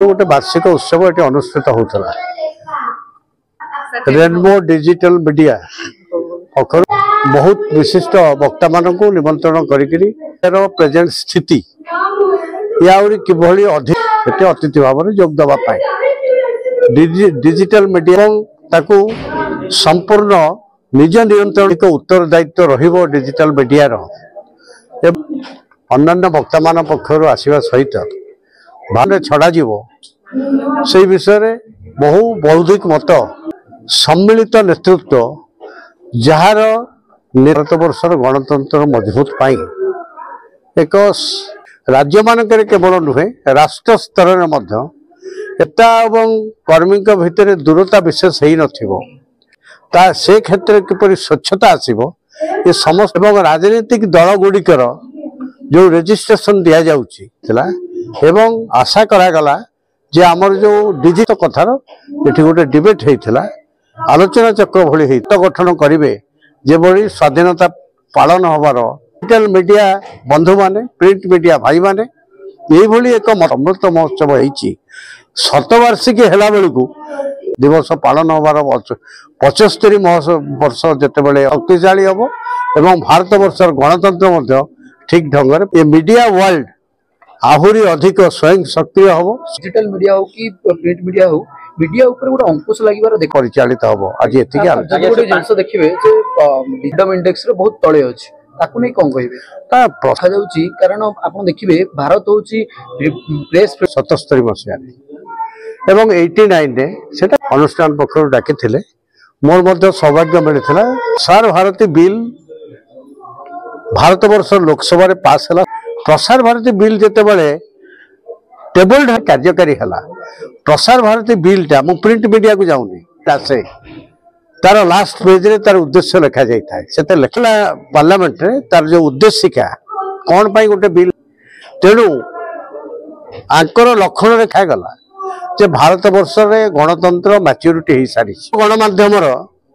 गोटे वार्षिक उत्सव ये अनुष्ठित होता रेनबो डिजिटल मीडिया पक्षर बहुत विशिष्ट वक्ता मान निमंत्रण करेजेंट स्थिति या किभली अधिक अतिथि भाव में जोग देवाई डिजिटल मीडिया ताकू संपूर्ण निज नियंत्रण उत्तरदायित्व रहिबो डिजिटल मीडिया अन्य वक्ता मान पक्षर आसवा सहित भाव छड़ा से विषय में बहु बौद्धिक मत सम्मिलित नेतृत्व जार भारत वर्षर गणतंत्र मजबूत पाई एक राज्य मानक केवल नुहे राष्ट्र स्तर में एकता एवं कर्मी भितर दूरता विशेष हो न से क्षेत्र किपर स्वच्छता आसो ये समस्त एवं राजनीतिक दल गुड़िकर जो रजिस्ट्रेशन दि जाऊला एवं आशा करागला जे आमर जो डिजिटल कथार ये गोटे डिबेट होता आलोचना चक्र भली हित गठन करेंगे जेभली स्वाधीनता पालन हबार डिजिटल मीडिया बंधु माने प्रिंट मीडिया भाई माने ये एक अमृत महोत्सव होती शतवार्षिकी है बेलू दिवस पालन हबार 75 वर्ष जितेबाला शक्तिशाली हम एवं भारत वर्षर गणतंत्र ठीक ढंग से मीडिया वर्ल्ड आहुरी अधिक स्वयं सक्रिय हम डिजिटल मीडिया हो कि प्रिंट मीडिया हो मीडिया ऊपर गोटे अंकुश लगे परिचालित हम आज ये जिन देखिए फ्रीडम इंडेक्स बहुत तले अच्छी ताकू नहीं कौन कहे देखा जाऊँगी कारण आप देखिए भारत हूँ प्रेस 77 मसीह एवं 89 अनुष्ठान पक्ष डाकी मोर सौभाग्य मिलता प्रसार भारती बिल भारत वर्ष लोकसभा पास है प्रसार भारती बिल जिते बड़े टेबल कार्यकारी है प्रसार भारती बिलटा मु प्रिंट मीडिया को जाऊनी आसे तार लास्ट पेज रे तार उद्देश्य लिखा जाए से लिखला पार्लियामेंट रे तार जो उद्देशिका कौन पाई गोटे बिल तेणु आंकर लक्षण रेखा गला जे भारत वर्ष रे गणतंत्र मैच्योरिटी हो सारी गणमाध्यम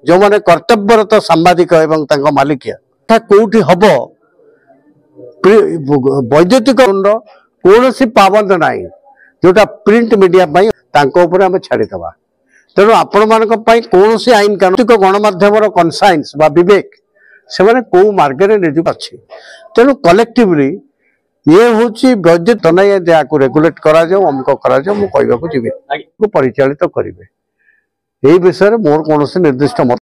जो माने कर्तव्यरत सांबादिक एवं तांको मालिकिया कोठी हबो वैद्युतिक कौन पाबंद ना जोटा प्रिंट मीडिया आम छाड़ीदवा तेणु आपण मान कौन आईन कानून गणमाध्यम कनसाइंस विवेक से कौ मार्गे निजुक अच्छी तेणु कलेक्टिवली ये हूँ वैद्युत नहीं रेगुलेट करा अमुक करा मुझे जी परिचालित करेंगे यही विषय में मोर कौन निर्दिष्ट मत